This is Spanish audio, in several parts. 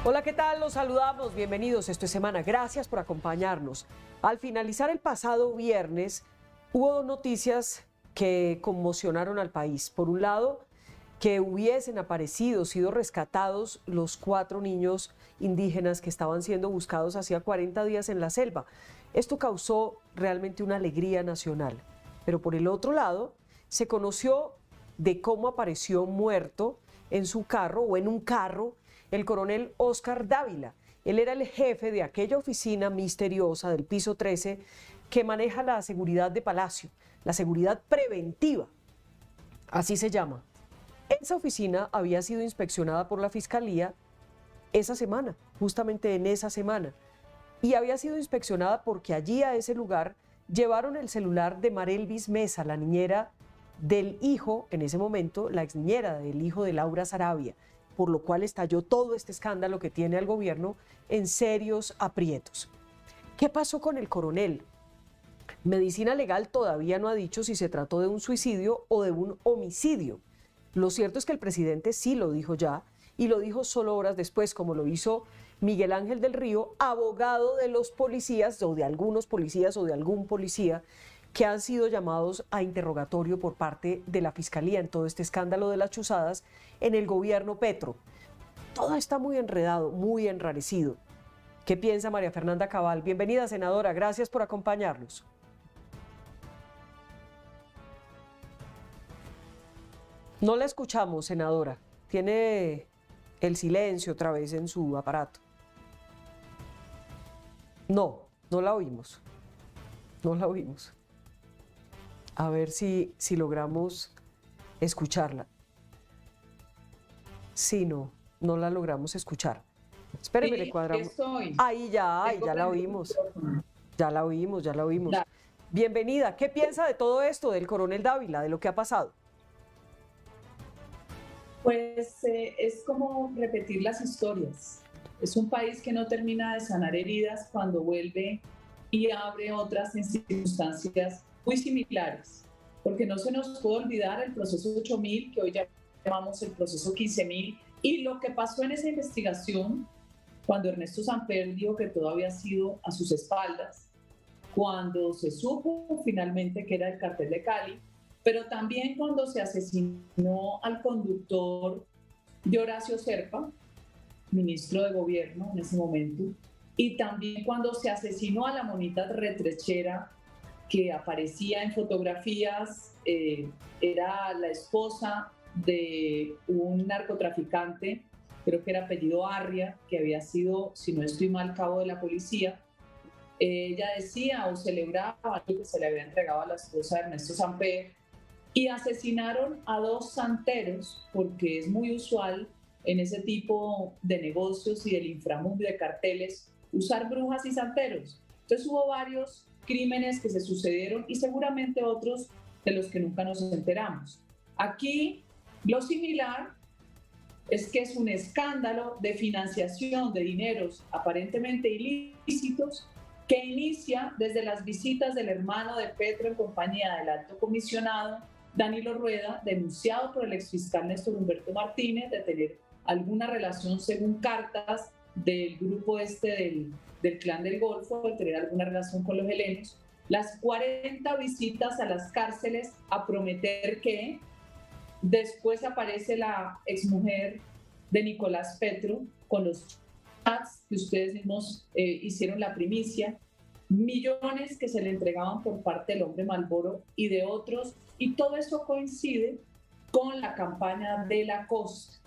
Hola, ¿qué tal? Los saludamos, bienvenidos. Esto es Semana, gracias por acompañarnos. Al finalizar el pasado viernes, hubo dos noticias que conmocionaron al país. Por un lado, que hubiesen aparecido, sido rescatados los 4 niños indígenas que estaban siendo buscados hacía 40 días en la selva. Esto causó realmente una alegría nacional. Pero por el otro lado, se conoció de cómo apareció muerto en su carro o en un carro el coronel Oscar Dávila. Él era el jefe de aquella oficina misteriosa del piso 13 que maneja la seguridad de Palacio, la seguridad preventiva, así se llama. Esa oficina había sido inspeccionada por la Fiscalía esa semana, justamente en esa semana, y había sido inspeccionada porque allí a ese lugar llevaron el celular de Marelvis Mesa, la niñera del hijo, en ese momento, la exniñera del hijo de Laura Sarabia, por lo cual estalló todo este escándalo que tiene al gobierno en serios aprietos. ¿Qué pasó con el coronel? Medicina Legal todavía no ha dicho si se trató de un suicidio o de un homicidio. Lo cierto es que el presidente sí lo dijo ya, y lo dijo solo horas después, como lo hizo Miguel Ángel del Río, abogado de los policías o de algunos policías o de algún policía que han sido llamados a interrogatorio por parte de la Fiscalía en todo este escándalo de las chuzadas en el gobierno Petro. Todo está muy enredado, muy enrarecido. ¿Qué piensa María Fernanda Cabal? Bienvenida, senadora, gracias por acompañarnos. No la escuchamos, senadora. Tiene el silencio otra vez en su aparato. No la oímos. No la oímos. A ver si logramos escucharla. Sí, no la logramos escuchar. Espéreme, le Sí, cuadramos. estoy. Ahí ya Tengo la prendido el oímos. micrófono. Ya la oímos. Ya. Bienvenida. ¿Qué piensa de todo esto, del coronel Dávila, de lo que ha pasado? Pues es como repetir las historias. Es un país que no termina de sanar heridas cuando vuelve y abre otras en circunstancias muy similares. Porque no se nos puede olvidar el proceso 8000, que hoy ya llamamos el proceso 15000, y lo que pasó en esa investigación cuando Ernesto Samper dijo que todo había sido a sus espaldas, cuando se supo finalmente que era el cartel de Cali, pero también cuando se asesinó al conductor de Horacio Serpa, ministro de gobierno en ese momento, y también cuando se asesinó a la monita retrechera que aparecía en fotografías, era la esposa de un narcotraficante, creo que era apellido Arria, que había sido, si no estoy mal, cabo de la policía. Ella decía o celebraba que se le había entregado a la esposa de Ernesto Samper, y asesinaron a 2 santeros, porque es muy usual en ese tipo de negocios y del inframundo y de carteles usar brujas y santeros. Entonces hubo varios crímenes que se sucedieron y seguramente otros de los que nunca nos enteramos. Aquí lo similar es que es un escándalo de financiación de dineros aparentemente ilícitos que inicia desde las visitas del hermano de Petro en compañía del alto comisionado Danilo Rueda, denunciado por el exfiscal Néstor Humberto Martínez de tener alguna relación, según cartas del grupo del Clan del Golfo, de tener alguna relación con los helenos, las 40 visitas a las cárceles a prometer que después aparece la exmujer de Nicolás Petro con los chats que ustedes mismos hicieron la primicia, millones que se le entregaban por parte del hombre Malboro y de otros, y todo eso coincide con la campaña de la costa,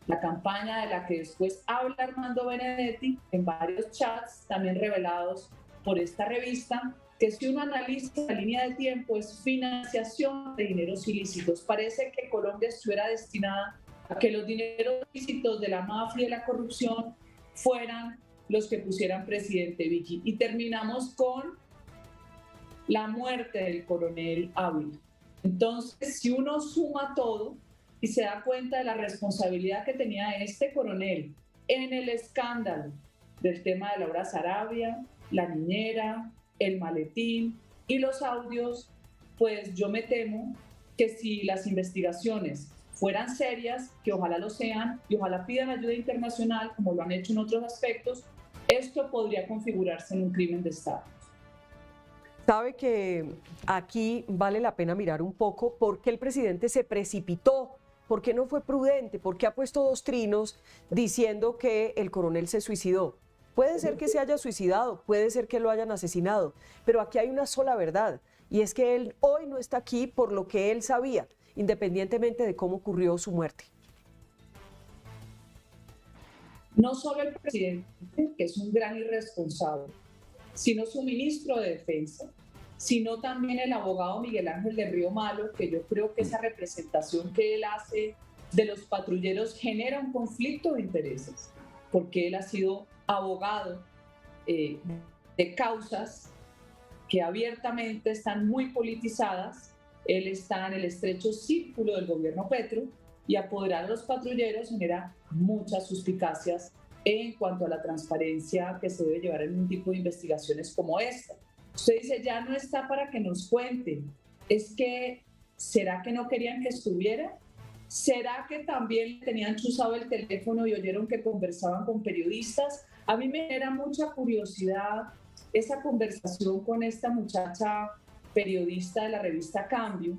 la campaña de la que después habla Armando Benedetti en varios chats también revelados por esta revista, que si uno analiza la línea de tiempo es financiación de dineros ilícitos. Parece que Colombia estuviera destinada a que los dineros ilícitos de la mafia y de la corrupción fueran los que pusieran presidente Vicky. Y terminamos con la muerte del coronel Ávila. Entonces, si uno suma todo y se da cuenta de la responsabilidad que tenía este coronel en el escándalo del tema de Laura Sarabia, la niñera, el maletín y los audios, pues yo me temo que si las investigaciones fueran serias, que ojalá lo sean, y ojalá pidan ayuda internacional, como lo han hecho en otros aspectos, esto podría configurarse en un crimen de Estado. Sabe que aquí vale la pena mirar un poco por qué el presidente se precipitó, por qué no fue prudente, por qué ha puesto dos trinos diciendo que el coronel se suicidó. Puede ser que se haya suicidado, puede ser que lo hayan asesinado, pero aquí hay una sola verdad, y es que él hoy no está aquí por lo que él sabía, independientemente de cómo ocurrió su muerte. No solo el presidente, que es un gran irresponsable, sino su ministro de Defensa, sino también el abogado Miguel Ángel del Río Malo, que yo creo que esa representación que él hace de los patrulleros genera un conflicto de intereses, porque él ha sido abogado de causas que abiertamente están muy politizadas. Él está en el estrecho círculo del gobierno Petro, y apoderar a los patrulleros genera muchas suspicacias en cuanto a la transparencia que se debe llevar en un tipo de investigaciones como esta. Usted dice, ya no está para que nos cuenten. Es que, ¿será que no querían que estuviera? ¿Será que también tenían chuzado el teléfono y oyeron que conversaban con periodistas? A mí me genera mucha curiosidad esa conversación con esta muchacha periodista de la revista Cambio,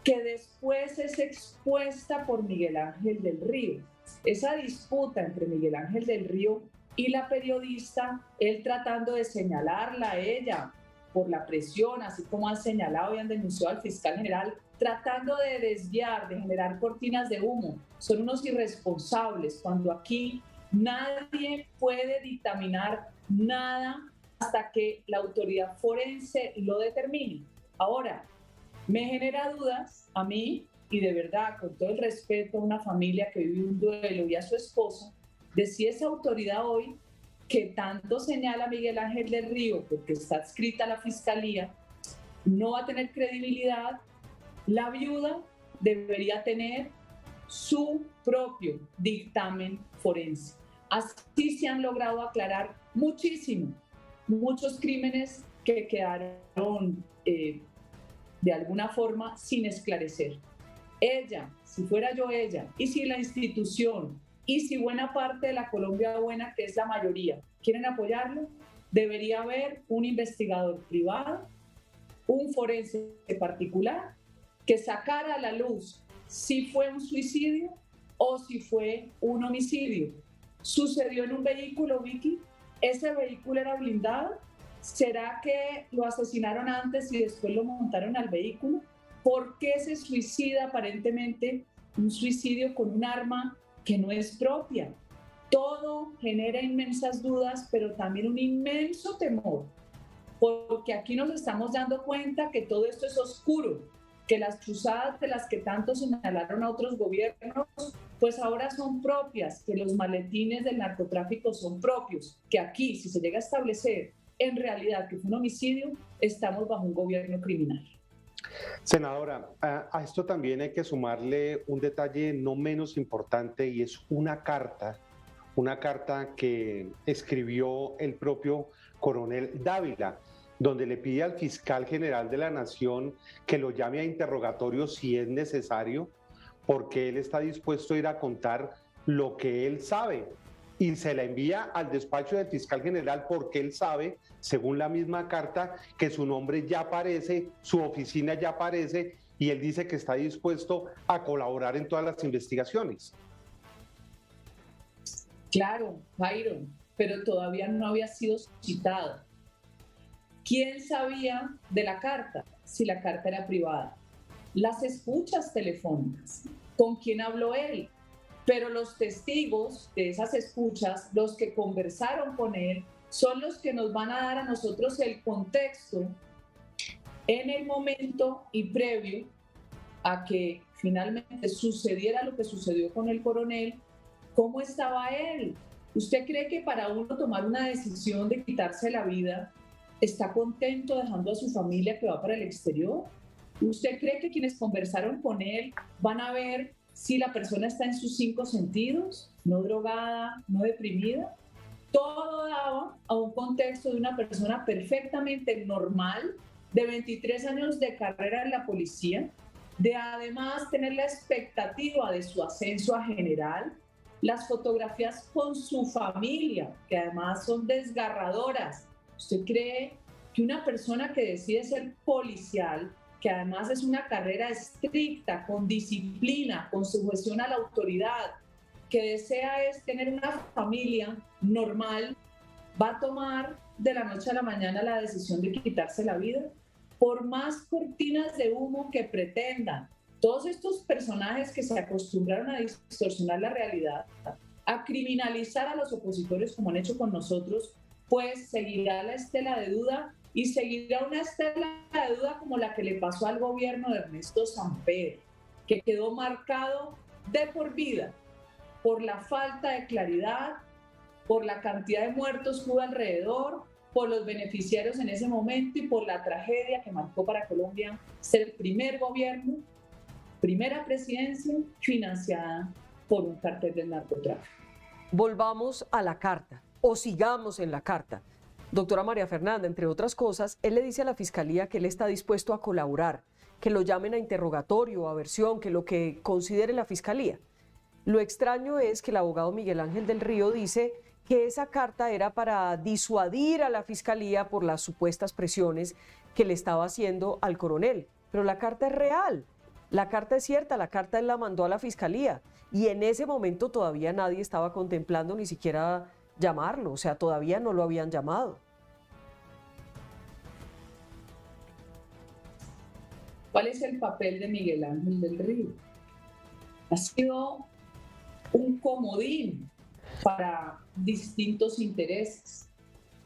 que después es expuesta por Miguel Ángel del Río. Esa disputa entre Miguel Ángel del Río y la periodista, él tratando de señalarla a ella por la presión, así como han señalado y han denunciado al fiscal general, tratando de desviar, de generar cortinas de humo. Son unos irresponsables cuando aquí nadie puede dictaminar nada hasta que la autoridad forense lo determine. Ahora, me genera dudas a mí, y de verdad, con todo el respeto a una familia que vive un duelo y a su esposa, de si esa autoridad hoy, que tanto señala Miguel Ángel del Río, porque está adscrita a la fiscalía, no va a tener credibilidad. La viuda debería tener su propio dictamen forense. Así se han logrado aclarar muchos crímenes que quedaron de alguna forma sin esclarecer. Ella, si fuera yo ella, y si la institución, y si buena parte de la Colombia buena, que es la mayoría, quieren apoyarlo, debería haber un investigador privado, un forense particular, que sacara a la luz si fue un suicidio o si fue un homicidio. ¿Sucedió en un vehículo, Vicky? ¿Ese vehículo era blindado? ¿Será que lo asesinaron antes y después lo montaron al vehículo? ¿Por qué se suicida aparentemente un suicidio con un arma que no es propia? Todo genera inmensas dudas, pero también un inmenso temor, porque aquí nos estamos dando cuenta que todo esto es oscuro, que las chuzadas de las que tanto señalaron a otros gobiernos, pues ahora son propias, que los maletines del narcotráfico son propios, que aquí, si se llega a establecer en realidad que fue un homicidio, estamos bajo un gobierno criminal. Senadora, a esto también hay que sumarle un detalle no menos importante, y es una carta que escribió el propio coronel Dávila, donde le pide al fiscal general de la Nación que lo llame a interrogatorio si es necesario, porque él está dispuesto a ir a contar lo que él sabe, y se la envía al despacho del fiscal general porque él sabe, según la misma carta, que su nombre ya aparece, su oficina ya aparece, y él dice que está dispuesto a colaborar en todas las investigaciones. Claro, Jairo, pero todavía no había sido citado. ¿Quién sabía de la carta si la carta era privada? Las escuchas telefónicas. ¿Con quién habló él? Pero los testigos de esas escuchas, los que conversaron con él, son los que nos van a dar a nosotros el contexto en el momento y previo a que finalmente sucediera lo que sucedió con el coronel. ¿Cómo estaba él? ¿Usted cree que para uno tomar una decisión de quitarse la vida, está contento dejando a su familia que va para el exterior? ¿Usted cree que quienes conversaron con él van a ver si la persona está en sus 5 sentidos, no drogada, no deprimida? Todo daba a un contexto de una persona perfectamente normal, de 23 años de carrera en la policía, de además tener la expectativa de su ascenso a general, las fotografías con su familia, que además son desgarradoras. ¿Usted cree que una persona que decide ser policial, que además es una carrera estricta, con disciplina, con sujeción a la autoridad, que desea es tener una familia normal, va a tomar de la noche a la mañana la decisión de quitarse la vida? Por más cortinas de humo que pretendan, todos estos personajes que se acostumbraron a distorsionar la realidad, a criminalizar a los opositores como han hecho con nosotros, pues seguirá la estela de duda y seguirá una estela de duda como la que le pasó al gobierno de Ernesto Samper, que quedó marcado de por vida por la falta de claridad, por la cantidad de muertos que hubo alrededor, por los beneficiarios en ese momento y por la tragedia que marcó para Colombia ser el primer gobierno, primera presidencia financiada por un cartel del narcotráfico. Volvamos a la carta, o sigamos en la carta. Doctora María Fernanda, entre otras cosas, él le dice a la Fiscalía que él está dispuesto a colaborar, que lo llamen a interrogatorio, a versión, que lo que considere la Fiscalía. Lo extraño es que el abogado Miguel Ángel del Río dice que esa carta era para disuadir a la Fiscalía por las supuestas presiones que le estaba haciendo al coronel. Pero la carta es real, la carta es cierta, la carta él la mandó a la Fiscalía y en ese momento todavía nadie estaba contemplando ni siquiera llamarlo, o sea, todavía no lo habían llamado. ¿Cuál es el papel de Miguel Ángel del Río? Ha sido un comodín para distintos intereses.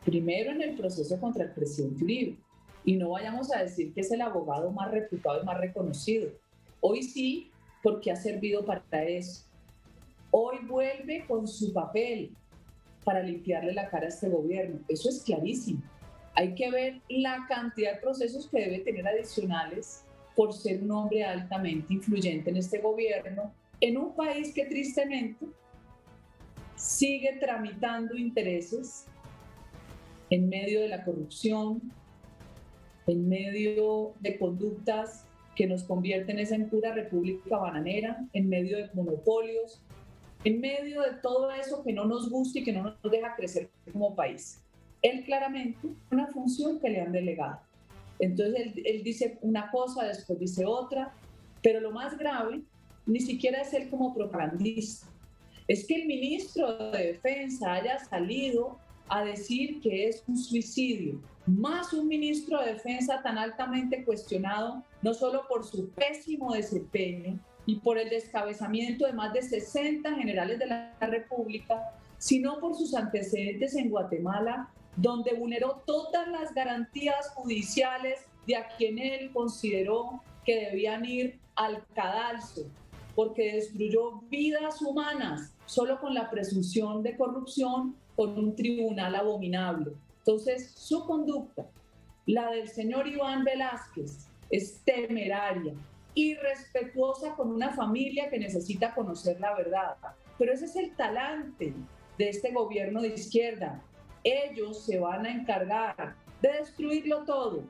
Primero en el proceso contra el presidente Uribe. Y no vayamos a decir que es el abogado más reputado y más reconocido. Hoy sí, porque ha servido para eso. Hoy vuelve con su papel para limpiarle la cara a este gobierno. Eso es clarísimo. Hay que ver la cantidad de procesos que debe tener adicionales por ser un hombre altamente influyente en este gobierno, en un país que tristemente sigue tramitando intereses en medio de la corrupción, en medio de conductas que nos convierten en pura república bananera, en medio de monopolios, en medio de todo eso que no nos gusta y que no nos deja crecer como país. Él claramente una función que le han delegado. Entonces él dice una cosa, después dice otra, pero lo más grave ni siquiera es él como propagandista. Es que el ministro de Defensa haya salido a decir que es un suicidio, más un ministro de Defensa tan altamente cuestionado, no solo por su pésimo desempeño y por el descabezamiento de más de 60 generales de la República, sino por sus antecedentes en Guatemala, donde vulneró todas las garantías judiciales de a quien él consideró que debían ir al cadalso, porque destruyó vidas humanas solo con la presunción de corrupción con un tribunal abominable. Entonces, su conducta, la del señor Iván Velázquez, es temeraria, irrespetuosa con una familia que necesita conocer la verdad. Pero ese es el talante de este gobierno de izquierda. Ellos se van a encargar de destruirlo todo,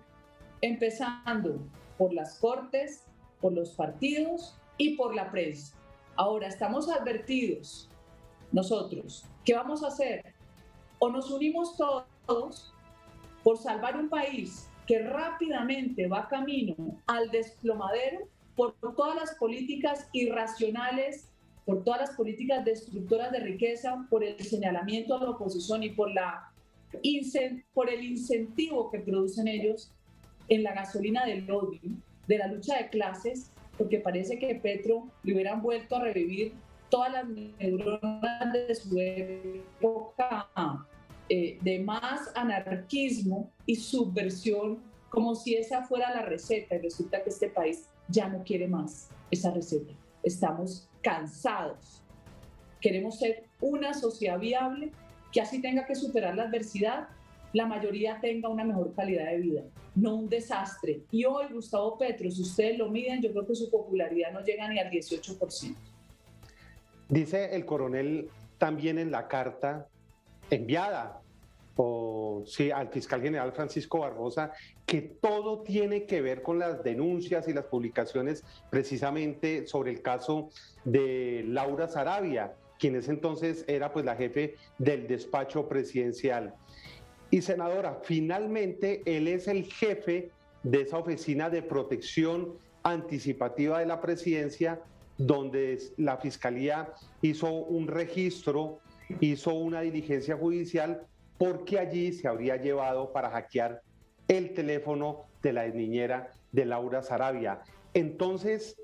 empezando por las cortes, por los partidos y por la prensa. Ahora, estamos advertidos nosotros. ¿Qué vamos a hacer? O nos unimos todos por salvar un país que rápidamente va camino al desplomadero por todas las políticas irracionales, por todas las políticas destructoras de riqueza, por el señalamiento a la oposición y por el incentivo que producen ellos en la gasolina del odio, de la lucha de clases, porque parece que Petro le hubieran vuelto a revivir todas las neuronas de su época de más anarquismo y subversión, como si esa fuera la receta, y resulta que este país ya no quiere más esa receta. Estamos cansados. Queremos ser una sociedad viable que así tenga que superar la adversidad, la mayoría tenga una mejor calidad de vida, no un desastre. Y hoy Gustavo Petro, si ustedes lo miden, yo creo que su popularidad no llega ni al 18%. Dice el coronel también en la carta enviada o sí, al fiscal general Francisco Barbosa, que todo tiene que ver con las denuncias y las publicaciones precisamente sobre el caso de Laura Sarabia, quien ese entonces era pues la jefe del despacho presidencial. Y senadora, finalmente él es el jefe de esa oficina de protección anticipativa de la presidencia, donde la fiscalía hizo un registro, hizo una diligencia judicial, porque allí se habría llevado para hackear el teléfono de la niñera de Laura Sarabia. Entonces,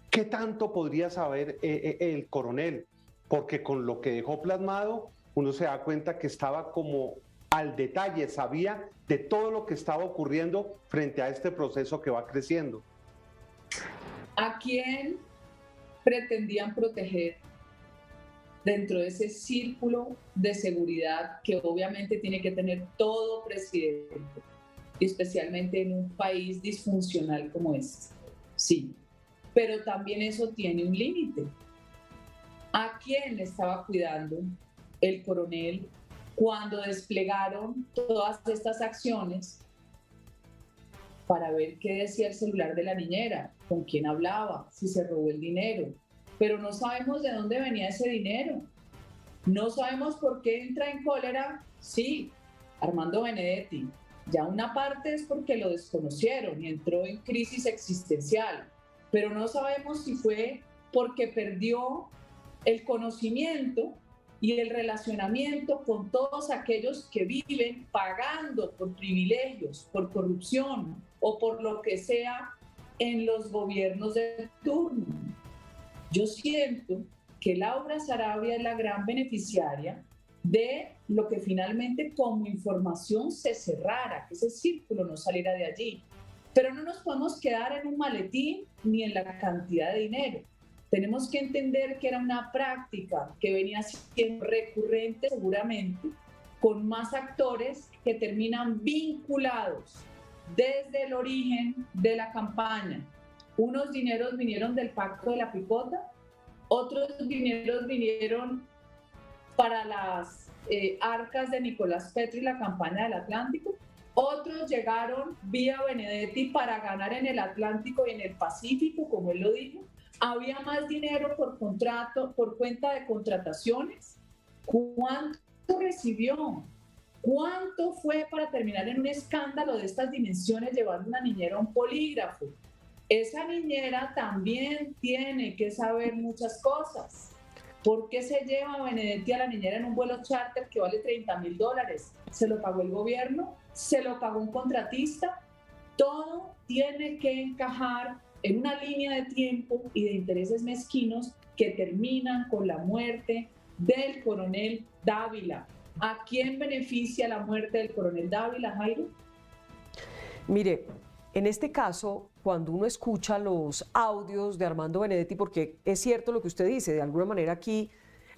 ¿qué tanto podría saber el coronel? Porque con lo que dejó plasmado, uno se da cuenta que estaba como al detalle, sabía de todo lo que estaba ocurriendo frente a este proceso que va creciendo. ¿A quién pretendían proteger dentro de ese círculo de seguridad que obviamente tiene que tener todo presidente, especialmente en un país disfuncional como este? Sí, pero también eso tiene un límite. ¿A quién estaba cuidando el coronel cuando desplegaron todas estas acciones para ver qué decía el celular de la niñera, con quién hablaba, si se robó el dinero? Pero no sabemos de dónde venía ese dinero. No sabemos por qué entra en cólera, sí, Armando Benedetti. Ya una parte es porque lo desconocieron y entró en crisis existencial, pero no sabemos si fue porque perdió el conocimiento y el relacionamiento con todos aquellos que viven pagando por privilegios, por corrupción o por lo que sea en los gobiernos de turno. Yo siento que Laura Sarabia es la gran beneficiaria de lo que finalmente como información se cerrara, que ese círculo no saliera de allí. Pero no nos podemos quedar en un maletín ni en la cantidad de dinero. Tenemos que entender que era una práctica que venía siendo recurrente seguramente, con más actores que terminan vinculados desde el origen de la campaña. Unos dineros vinieron del Pacto de la Picota, otros dineros vinieron para las arcas de Nicolás Petro y la campaña del Atlántico, otros llegaron vía Benedetti para ganar en el Atlántico y en el Pacífico, como él lo dijo. Había más dinero por contrato, por cuenta de contrataciones. ¿Cuánto recibió? ¿Cuánto fue para terminar en un escándalo de estas dimensiones llevando una niñera a un polígrafo? Esa niñera también tiene que saber muchas cosas. ¿Por qué se lleva a Benedetti a la niñera en un vuelo charter que vale $30,000? ¿Se lo pagó el gobierno? ¿Se lo pagó un contratista? Todo tiene que encajar en una línea de tiempo y de intereses mezquinos que terminan con la muerte del coronel Dávila. ¿A quién beneficia la muerte del coronel Dávila, Jairo? Mire, en este caso, cuando uno escucha los audios de Armando Benedetti, porque es cierto lo que usted dice, de alguna manera aquí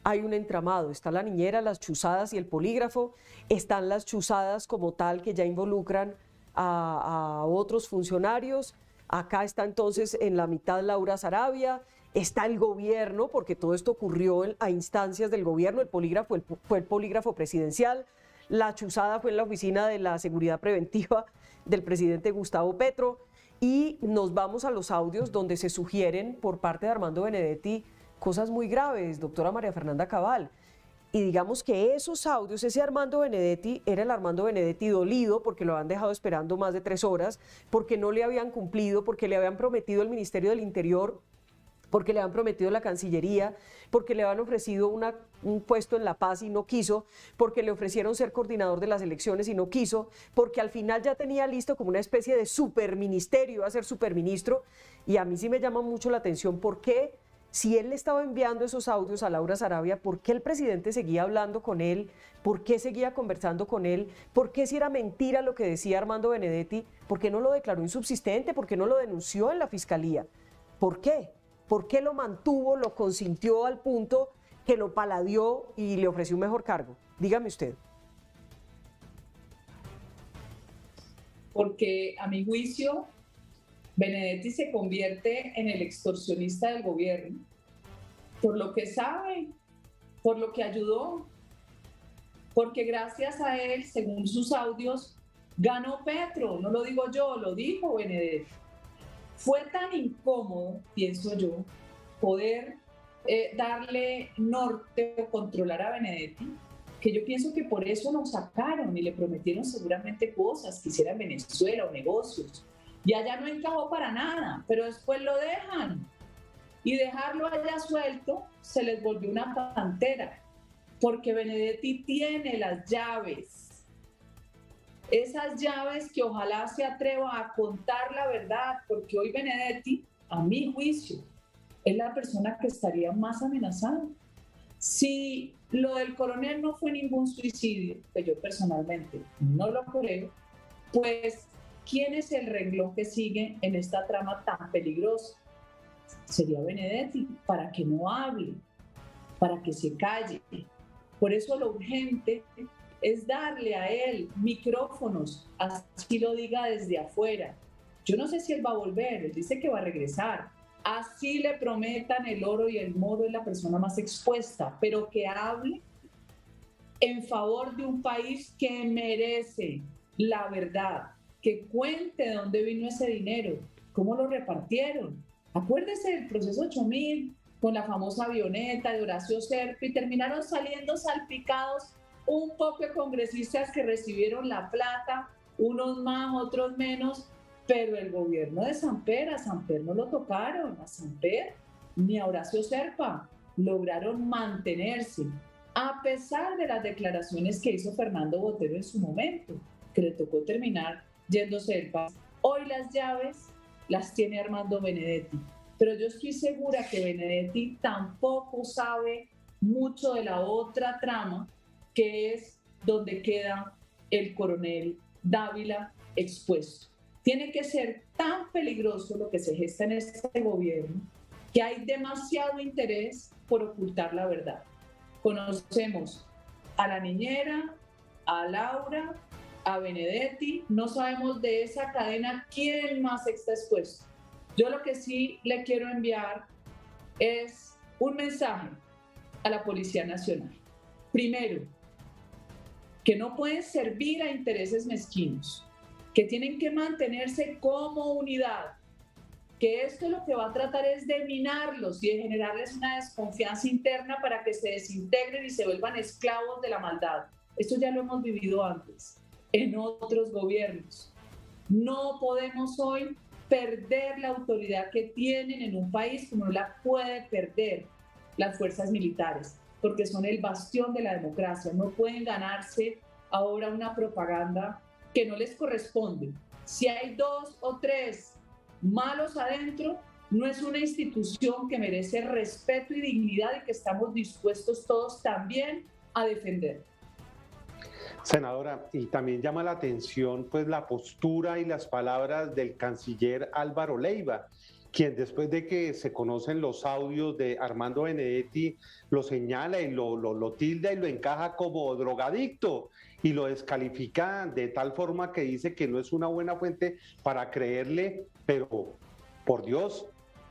hay un entramado, está la niñera, las chuzadas y el polígrafo, están las chuzadas como tal que ya involucran a otros funcionarios. Acá está entonces en la mitad Laura Sarabia, está el gobierno, porque todo esto ocurrió a instancias del gobierno, el polígrafo fue el polígrafo presidencial, la chuzada fue en la oficina de la seguridad preventiva del presidente Gustavo Petro, y nos vamos a los audios donde se sugieren por parte de Armando Benedetti cosas muy graves, doctora María Fernanda Cabal. Y digamos que esos audios, ese Armando Benedetti era el Armando Benedetti dolido porque lo habían dejado esperando más de 3 horas, porque no le habían cumplido, porque le habían prometido el Ministerio del Interior, porque le habían prometido la Cancillería, porque le habían ofrecido un puesto en La Paz y no quiso, porque le ofrecieron ser coordinador de las elecciones y no quiso, porque al final ya tenía listo como una especie de superministerio, iba a ser superministro. Y a mí sí me llama mucho la atención por qué, si él le estaba enviando esos audios a Laura Sarabia, ¿por qué el presidente seguía hablando con él? ¿Por qué seguía conversando con él? ¿Por qué si era mentira lo que decía Armando Benedetti? ¿Por qué no lo declaró insubsistente? ¿Por qué no lo denunció en la fiscalía? ¿Por qué? ¿Por qué lo mantuvo, lo consintió al punto que lo paladió y le ofreció un mejor cargo? Dígame usted. Porque a mi juicio, Benedetti se convierte en el extorsionista del gobierno, por lo que sabe, por lo que ayudó. porque gracias a él, según sus audios, ganó Petro. No lo digo yo, lo dijo Benedetti. Fue tan incómodo, pienso yo, poder darle norte o controlar a Benedetti, que yo pienso que por eso lo sacaron y le prometieron seguramente cosas que hiciera en Venezuela o negocios. Y allá no encajó para nada, pero después lo dejan. Y dejarlo allá suelto se les volvió una pantera, porque Benedetti tiene las llaves. Esas llaves que ojalá se atreva a contar la verdad, porque hoy Benedetti, a mi juicio, es la persona que estaría más amenazada. Si lo del coronel no fue ningún suicidio, que yo personalmente no lo creo, pues ¿quién es el renglón que sigue en esta trama tan peligrosa? Sería Benedetti, para que no hable, para que se calle. Por eso lo urgente es darle a él micrófonos, así lo diga desde afuera. Yo no sé si él va a volver, él dice que va a regresar. Así le prometan el oro y el moro, es la persona más expuesta, pero que hable en favor de un país que merece la verdad, que cuente de dónde vino ese dinero, cómo lo repartieron. Acuérdese del proceso 8000 con la famosa avioneta de Horacio Serpa y terminaron saliendo salpicados un poco de congresistas que recibieron la plata, unos más, otros menos, pero el gobierno de Samper, a Samper no lo tocaron, a Samper ni a Horacio Serpa, lograron mantenerse, a pesar de las declaraciones que hizo Fernando Botero en su momento, que le tocó terminar yéndose del país. Hoy las llaves las tiene Armando Benedetti, pero yo estoy segura que Benedetti tampoco sabe mucho de la otra trama, que es donde queda el coronel Dávila expuesto. Tiene que ser tan peligroso lo que se gesta en este gobierno que hay demasiado interés por ocultar la verdad. Conocemos a la niñera, a Laura, a Benedetti, no sabemos de esa cadena quién más está expuesto. Yo lo que sí le quiero enviar es un mensaje a la Policía Nacional. Primero, que no pueden servir a intereses mezquinos, que tienen que mantenerse como unidad, que esto lo que va a tratar es de minarlos y de generarles una desconfianza interna para que se desintegren y se vuelvan esclavos de la maldad. Esto ya lo hemos vivido antes, en otros gobiernos. No podemos hoy perder la autoridad que tienen en un país como no la puede perder las fuerzas militares, porque son el bastión de la democracia. No pueden ganarse ahora una propaganda que no les corresponde. Si hay 2 o 3 malos adentro, no es una institución que merece respeto y dignidad y que estamos dispuestos todos también a defender. Senadora, y también llama la atención pues la postura y las palabras del canciller Álvaro Leiva, quien después de que se conocen los audios de Armando Benedetti, lo señala y lo tilda y lo encaja como drogadicto y lo descalifica de tal forma que dice que no es una buena fuente para creerle, pero por Dios,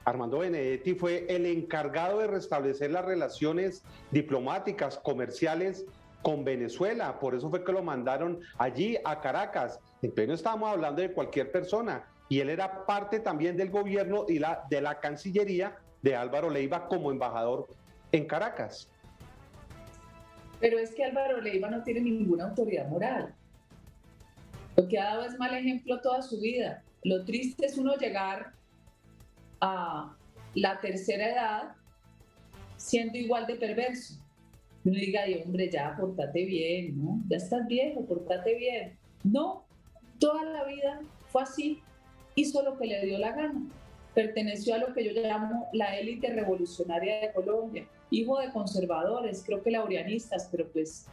Armando Benedetti fue el encargado de restablecer las relaciones diplomáticas, comerciales con Venezuela, por eso fue que lo mandaron allí a Caracas. Entonces no estábamos hablando de cualquier persona, y él era parte también del gobierno y de la Cancillería de Álvaro Leiva como embajador en Caracas. Pero es que Álvaro Leiva no tiene ninguna autoridad moral. Lo que ha dado es mal ejemplo toda su vida. Lo triste es uno llegar a la tercera edad siendo igual de perverso. Uno diga, ay, hombre, ya, pórtate bien, ¿no? Ya estás viejo, pórtate bien. No, toda la vida fue así, hizo lo que le dio la gana. Perteneció a lo que yo llamo la élite revolucionaria de Colombia, hijo de conservadores, creo que laureanistas, pero pues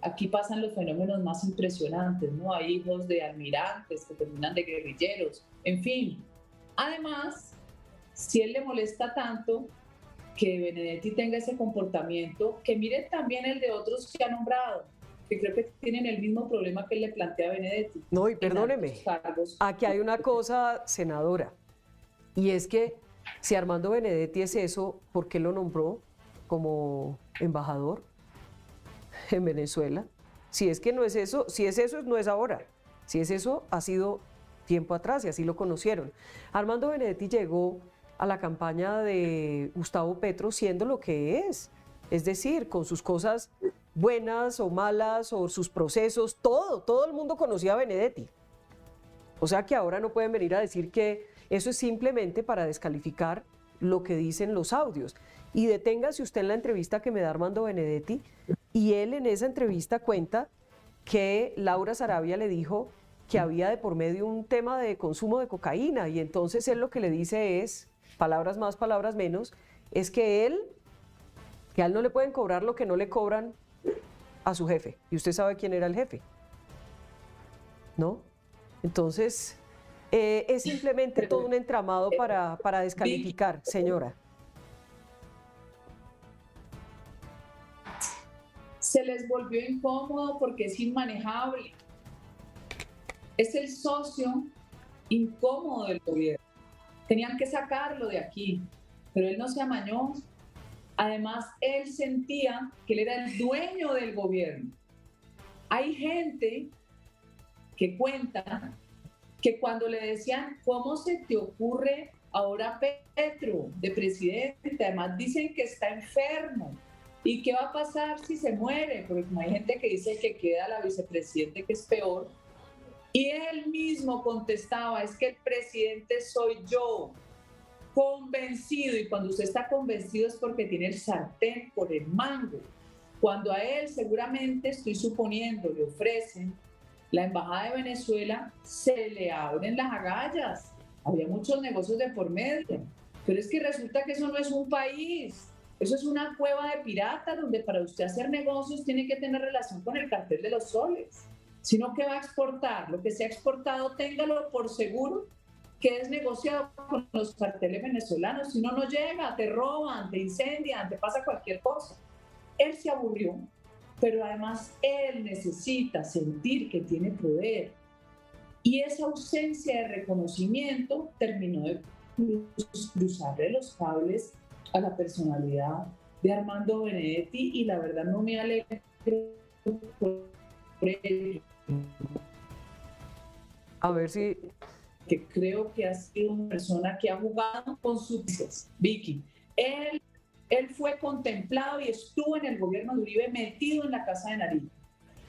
aquí pasan los fenómenos más impresionantes, ¿no? Hay hijos de almirantes que terminan de guerrilleros, en fin. Además, si él le molesta tanto que Benedetti tenga ese comportamiento, que mire también el de otros que ha nombrado, que creo que tienen el mismo problema que él le plantea a Benedetti. No, y perdóneme, aquí hay una cosa, senadora, y es que si Armando Benedetti es eso, ¿por qué lo nombró como embajador? en Venezuela. Si es que no es eso, si es eso, no es ahora. Si es eso, ha sido tiempo atrás y así lo conocieron. Armando Benedetti llegó a la campaña de Gustavo Petro siendo lo que es decir, con sus cosas buenas o malas o sus procesos, todo el mundo conocía a Benedetti. O sea que ahora no pueden venir a decir que eso es simplemente para descalificar lo que dicen los audios. Y deténgase usted en la entrevista que me da Armando Benedetti, y él en esa entrevista cuenta que Laura Sarabia le dijo que había de por medio un tema de consumo de cocaína, y entonces él lo que le dice es, palabras más, palabras menos, es que a él no le pueden cobrar lo que no le cobran a su jefe. Y usted sabe quién era el jefe, ¿no? Entonces, es simplemente todo un entramado para descalificar, señora. Se les volvió incómodo porque es inmanejable. Es el socio incómodo del gobierno. Tenían que sacarlo de aquí, pero él no se amañó. Además, él sentía que él era el dueño del gobierno. Hay gente que cuenta que cuando le decían, ¿cómo se te ocurre ahora Petro de presidente? Además dicen que está enfermo. ¿Y qué va a pasar si se muere? Porque como hay gente que dice que queda la vicepresidente, que es peor. Y él mismo contestaba, es que el presidente soy yo, convencido. Y cuando usted está convencido es porque tiene el sartén por el mango. Cuando a él seguramente, estoy suponiendo, le ofrecen la embajada de Venezuela, se le abren las agallas. Había muchos negocios de por medio. Pero es que resulta que eso no es un país. Eso es una cueva de piratas donde para usted hacer negocios tiene que tener relación con el cartel de los soles. Sino que va a exportar. Lo que se ha exportado, téngalo por seguro que es negociado con los carteles venezolanos. Si no, no llega, te roban, te incendian, te pasa cualquier cosa. Él se aburrió, pero además él necesita sentir que tiene poder. Y esa ausencia de reconocimiento terminó de cruzarle los cables a la personalidad de Armando Benedetti, y la verdad no me alegro por ello. A ver si... Que creo que ha sido una persona que ha jugado con sus vidas. Vicky, él fue contemplado y estuvo en el gobierno de Uribe metido en la Casa de Nariño.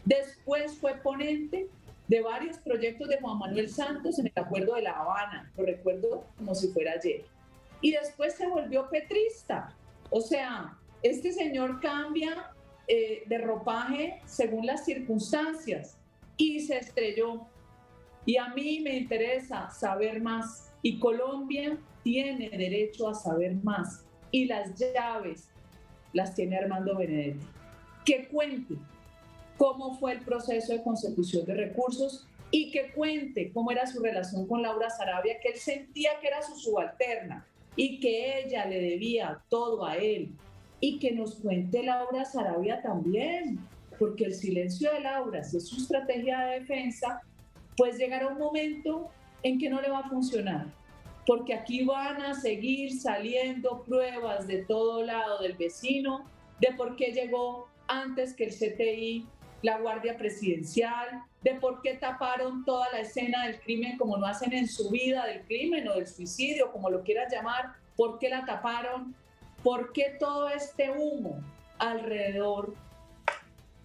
Después fue ponente de varios proyectos de Juan Manuel Santos en el Acuerdo de La Habana, lo recuerdo como si fuera ayer. Y después se volvió petrista. O sea, este señor cambia de ropaje según las circunstancias y se estrelló. Y a mí me interesa saber más. Y Colombia tiene derecho a saber más. Y las llaves las tiene Armando Benedetti. Que cuente cómo fue el proceso de consecución de recursos y que cuente cómo era su relación con Laura Sarabia, que él sentía que era su subalterna y que ella le debía todo a él. Y que nos cuente Laura Sarabia también, porque el silencio de Laura, si es su estrategia de defensa, pues llegará un momento en que no le va a funcionar, porque aquí van a seguir saliendo pruebas de todo lado del vecino, de por qué llegó antes que el CTI, la Guardia Presidencial, de por qué taparon toda la escena del crimen como no hacen en su vida, del crimen o del suicidio, como lo quieras llamar, por qué la taparon, por qué todo este humo alrededor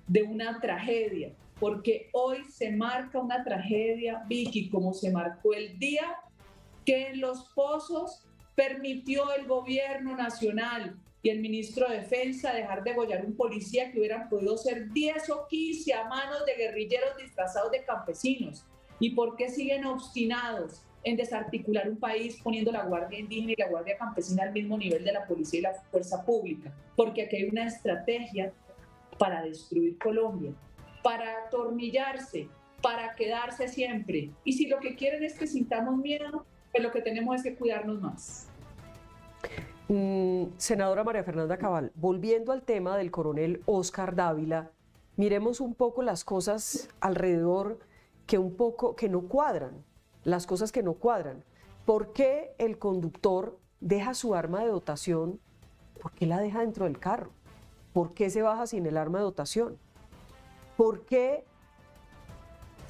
de una tragedia. Porque hoy se marca una tragedia, Vicky, como se marcó el día que en Los Pozos permitió el gobierno nacional y el ministro de Defensa dejar degollar un policía que hubieran podido ser 10 o 15 a manos de guerrilleros disfrazados de campesinos. ¿Y por qué siguen obstinados en desarticular un país poniendo la Guardia Indígena y la Guardia Campesina al mismo nivel de la policía y la fuerza pública? Porque aquí hay una estrategia para destruir Colombia, para atornillarse, para quedarse siempre. Y si lo que quieren es que sintamos miedo, pues lo que tenemos es que cuidarnos más. Senadora María Fernanda Cabal, volviendo al tema del coronel Óscar Dávila, miremos un poco las cosas alrededor que no cuadran, las cosas que no cuadran. ¿Por qué el conductor deja su arma de dotación? ¿Por qué la deja dentro del carro? ¿Por qué se baja sin el arma de dotación? ¿Por qué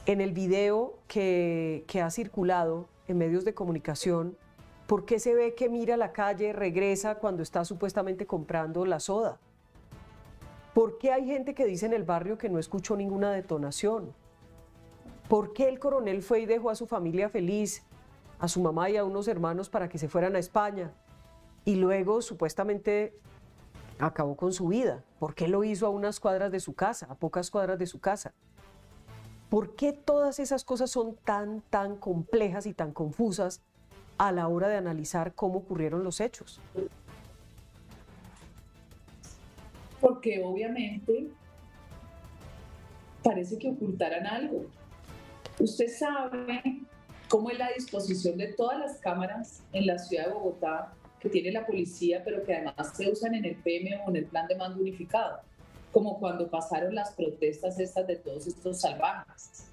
en el video que ha circulado en medios de comunicación, por qué se ve que mira a la calle, regresa cuando está supuestamente comprando la soda? ¿Por qué hay gente que dice en el barrio que no escuchó ninguna detonación? ¿Por qué el coronel fue y dejó a su familia feliz, a su mamá y a unos hermanos para que se fueran a España? Y luego supuestamente acabó con su vida. ¿Por qué lo hizo a unas cuadras de su casa, a pocas cuadras de su casa? ¿Por qué todas esas cosas son tan complejas y tan confusas a la hora de analizar cómo ocurrieron los hechos? Porque obviamente parece que ocultaran algo. Usted sabe cómo es la disposición de todas las cámaras en la ciudad de Bogotá que tiene la policía, pero que además se usan en el PM o en el plan de mando unificado, como cuando pasaron las protestas estas de todos estos salvajes.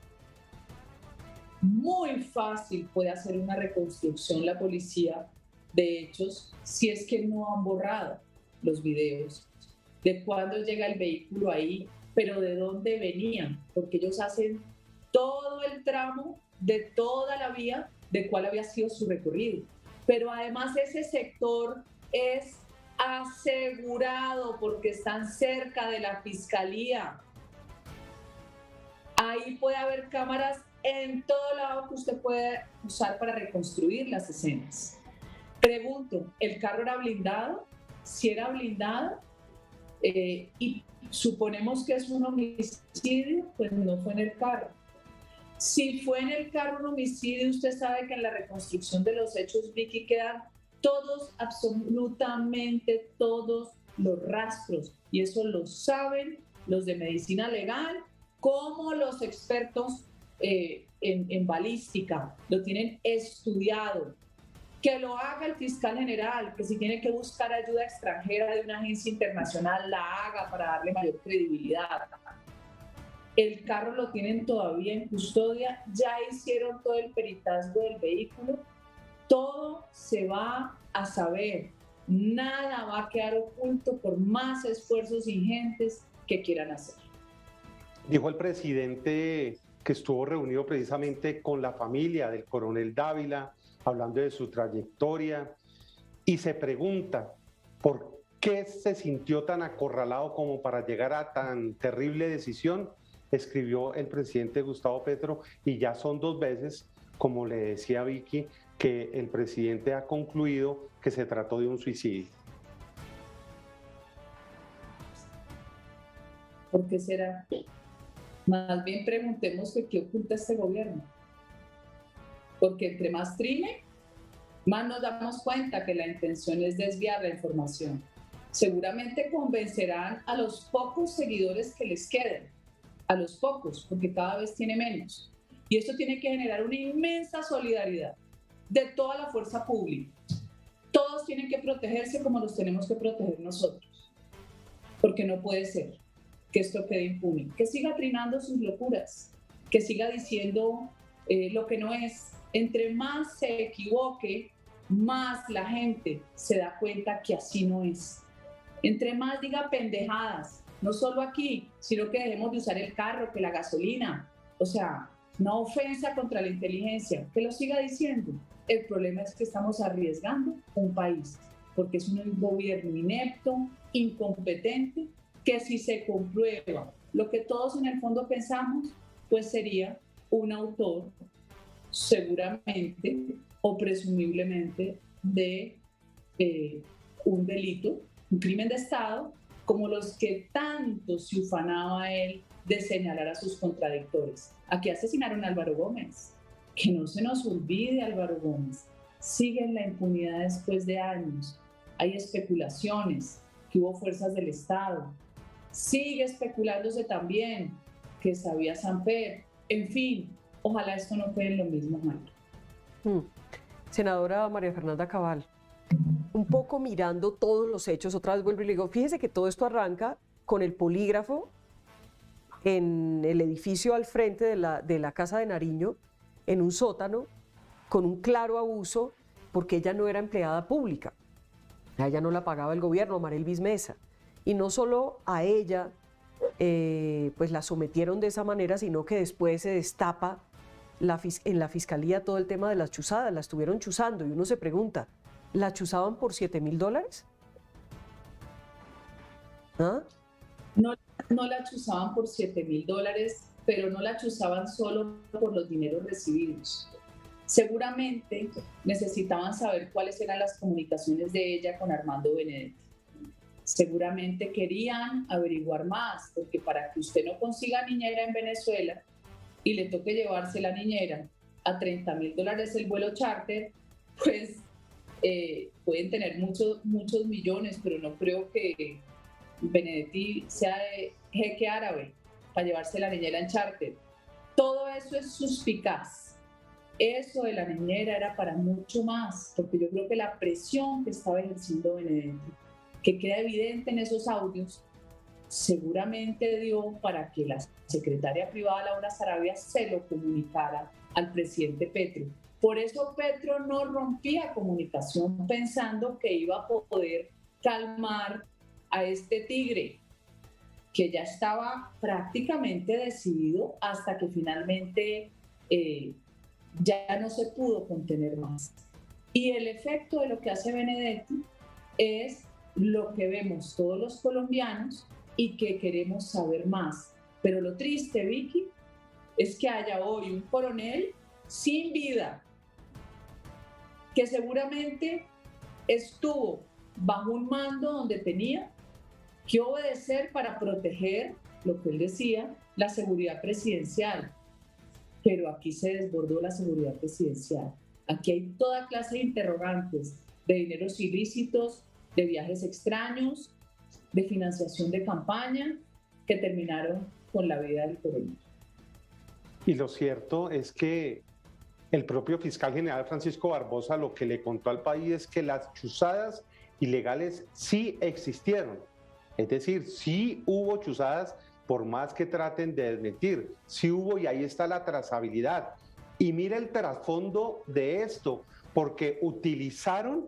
Muy fácil puede hacer una reconstrucción la policía de hechos si es que no han borrado los videos de cuándo llega el vehículo ahí, pero de dónde venían, porque ellos hacen todo el tramo de toda la vía de cuál había sido su recorrido. Pero además ese sector es asegurado porque están cerca de la fiscalía. Ahí puede haber cámaras en todo lado que usted puede usar para reconstruir las escenas. Pregunto, ¿el carro era blindado? Si era blindado, y suponemos que es un homicidio, pues no fue en el carro. Si fue en el carro un homicidio, usted sabe que en la reconstrucción de los hechos, Vicky, quedan todos, absolutamente todos los rastros, y eso lo saben los de medicina legal como los expertos en balística, lo tienen estudiado. Que lo haga el fiscal general, que si tiene que buscar ayuda extranjera de una agencia internacional, la haga para darle mayor credibilidad. El carro lo tienen todavía en custodia, ya hicieron todo el peritazgo del vehículo, todo se va a saber, nada va a quedar oculto por más esfuerzos ingentes que quieran hacer. Dijo el presidente que estuvo reunido precisamente con la familia del coronel Dávila, hablando de su trayectoria, y se pregunta por qué se sintió tan acorralado como para llegar a tan terrible decisión. Escribió el presidente Gustavo Petro, y ya son 2 veces, como le decía Vicky, que el presidente ha concluido que se trató de un suicidio. ¿Por qué será? Más bien preguntemos qué oculta este gobierno. Porque entre más trine, más nos damos cuenta que la intención es desviar la información. Seguramente convencerán a los pocos seguidores que les queden, a los pocos, porque cada vez tiene menos. Y esto tiene que generar una inmensa solidaridad de toda la fuerza pública. Todos tienen que protegerse como los tenemos que proteger nosotros, porque no puede ser que esto quede impune, que siga trinando sus locuras, que siga diciendo lo que no es. Entre más se equivoque, más la gente se da cuenta que así no es. Entre más diga pendejadas, no solo aquí, sino que dejemos de usar el carro, que la gasolina, o sea, una ofensa contra la inteligencia, que lo siga diciendo. El problema es que estamos arriesgando un país, porque es un gobierno inepto, incompetente, que si se comprueba lo que todos en el fondo pensamos, pues sería un autor seguramente o presumiblemente de un delito, un crimen de Estado, como los que tanto se ufanaba él de señalar a sus contradictores. Aquí asesinaron a Álvaro Gómez. Que no se nos olvide Álvaro Gómez. Sigue en la impunidad después de años. Hay especulaciones que hubo fuerzas del Estado. Sigue especulándose también que sabía Samper. En fin, ojalá esto no quede en lo mismo, Mario. Senadora María Fernanda Cabal, un poco mirando todos los hechos, otra vez vuelvo y le digo, fíjese que todo esto arranca con el polígrafo en el edificio al frente de la Casa de Nariño, en un sótano, con un claro abuso, porque ella no era empleada pública. A ella no la pagaba el gobierno, Amarelvis Mesa. Y no solo a ella, pues la sometieron de esa manera, sino que después se destapa en la fiscalía todo el tema de las chuzadas, la estuvieron chuzando y uno se pregunta, ¿la chuzaban por $7.000? ¿Ah? No, no la chuzaban por $7.000, pero no la chuzaban solo por los dineros recibidos. Seguramente necesitaban saber cuáles eran las comunicaciones de ella con Armando Benedetti. Seguramente querían averiguar más, porque para que usted no consiga niñera en Venezuela y le toque llevarse la niñera a $30.000 el vuelo charter, pues pueden tener muchos millones, pero no creo que Benedetti sea de jeque árabe para llevarse la niñera en charter. Todo eso es suspicaz. Eso de la niñera era para mucho más, porque yo creo que la presión que estaba ejerciendo Benedetti, que queda evidente en esos audios, seguramente dio para que la secretaria privada Laura Sarabia se lo comunicara al presidente Petro. Por eso Petro no rompía comunicación pensando que iba a poder calmar a este tigre, que ya estaba prácticamente decidido hasta que finalmente ya no se pudo contener más. Y el efecto de lo que hace Benedetti es lo que vemos todos los colombianos y que queremos saber más. Pero lo triste, Vicky, es que haya hoy un coronel sin vida, que seguramente estuvo bajo un mando donde tenía que obedecer para proteger, lo que él decía, la seguridad presidencial. Pero aquí se desbordó la seguridad presidencial. Aquí hay toda clase de interrogantes, de dineros ilícitos, de viajes extraños, de financiación de campaña, que terminaron con la vida del coronel. Y lo cierto es que el propio fiscal general Francisco Barbosa lo que le contó al país es que las chuzadas ilegales sí existieron. Es decir, sí hubo chuzadas, por más que traten de desmentir, sí hubo, y ahí está la trazabilidad. Y mira el trasfondo de esto, porque utilizaron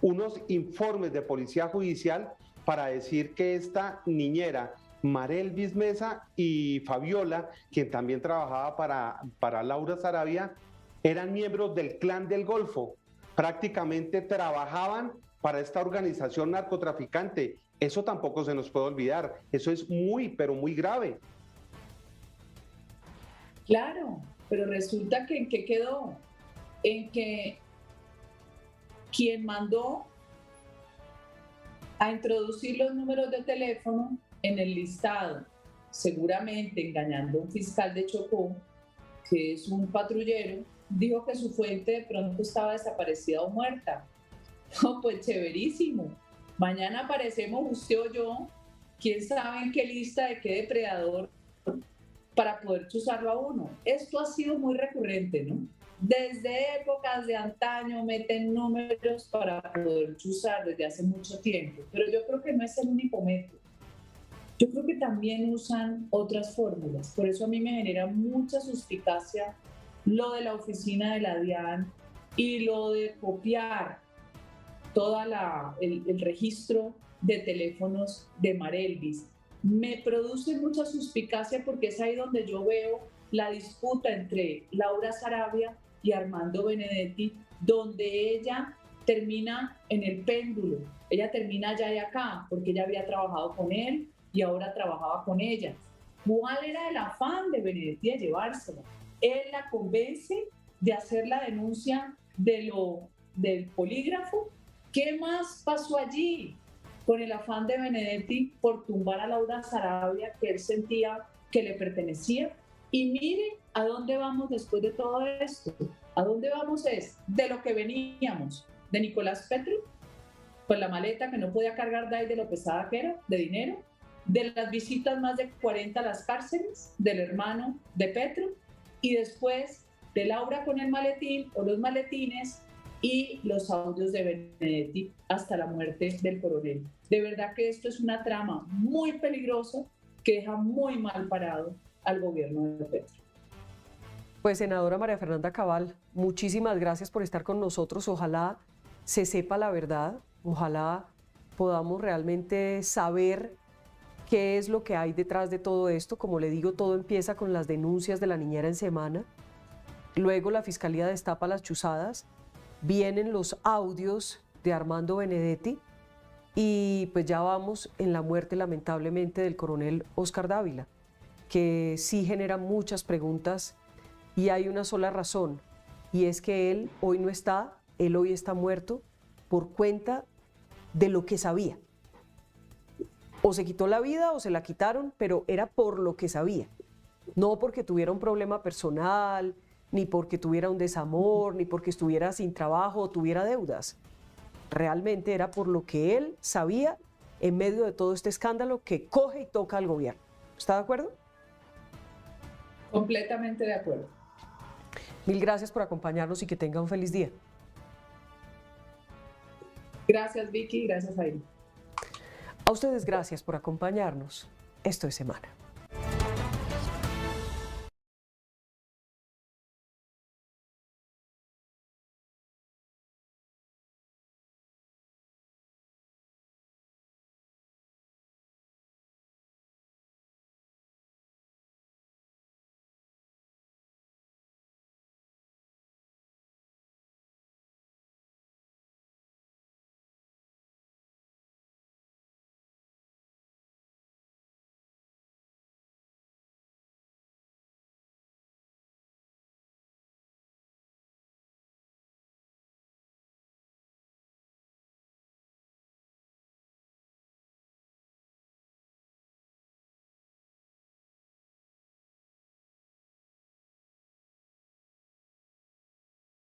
unos informes de policía judicial para decir que esta niñera, Marelvis Mesa y Fabiola, quien también trabajaba para Laura Sarabia, eran miembros del Clan del Golfo. Prácticamente trabajaban para esta organización narcotraficante. Eso tampoco se nos puede olvidar. Eso es muy, pero muy grave. Claro, pero resulta que ¿en qué quedó? En que quien mandó a introducir los números de teléfono en el listado, seguramente engañando a un fiscal de Chocó, que es un patrullero, dijo que su fuente de pronto estaba desaparecida o muerta. No, pues chéverísimo. Mañana aparecemos usted o yo, quién sabe en qué lista de qué depredador, para poder chuzarlo a uno. Esto ha sido muy recurrente, ¿no? Desde épocas de antaño meten números para poder chuzar desde hace mucho tiempo, pero yo creo que no es el único método. Yo creo que también usan otras fórmulas, por eso a mí me genera mucha suspicacia lo de la oficina de la DIAN y lo de copiar todo el registro de teléfonos de Marelvis. Me produce mucha suspicacia porque es ahí donde yo veo la disputa entre Laura Sarabia y Armando Benedetti, donde ella termina en el péndulo, ella termina allá y acá, porque ella había trabajado con él y ahora trabajaba con ella. ¿Cuál era el afán de Benedetti de llevársela? Él la convence de hacer la denuncia del polígrafo. ¿Qué más pasó allí con el afán de Benedetti por tumbar a Laura Sarabia, que él sentía que le pertenecía? Y miren a dónde vamos después de todo esto. ¿A dónde vamos? Es de lo que veníamos, de Nicolás Petro, con la maleta que no podía cargar de lo pesada que era, de dinero, de las visitas más de 40 a las cárceles, del hermano de Petro, y después de Laura con el maletín o los maletines y los audios de Benedetti hasta la muerte del coronel. De verdad que esto es una trama muy peligrosa que deja muy mal parado al gobierno de Petro. Pues senadora María Fernanda Cabal, muchísimas gracias por estar con nosotros. Ojalá se sepa la verdad, ojalá podamos realmente saber ¿Qué es lo que hay detrás de todo esto? Como le digo, todo empieza con las denuncias de la niñera en Semana. Luego la Fiscalía destapa las chuzadas. Vienen los audios de Armando Benedetti. Y pues ya vamos en la muerte, lamentablemente, del coronel Oscar Dávila, que sí genera muchas preguntas y hay una sola razón, y es que él hoy no está, él hoy está muerto por cuenta de lo que sabía. O se quitó la vida o se la quitaron, pero era por lo que sabía. No porque tuviera un problema personal, ni porque tuviera un desamor, ni porque estuviera sin trabajo o tuviera deudas. Realmente era por lo que él sabía en medio de todo este escándalo que coge y toca al gobierno. ¿Está de acuerdo? Completamente de acuerdo. Mil gracias por acompañarnos y que tenga un feliz día. Gracias, Vicky, gracias, Aire. A ustedes gracias por acompañarnos. Esto es Semana.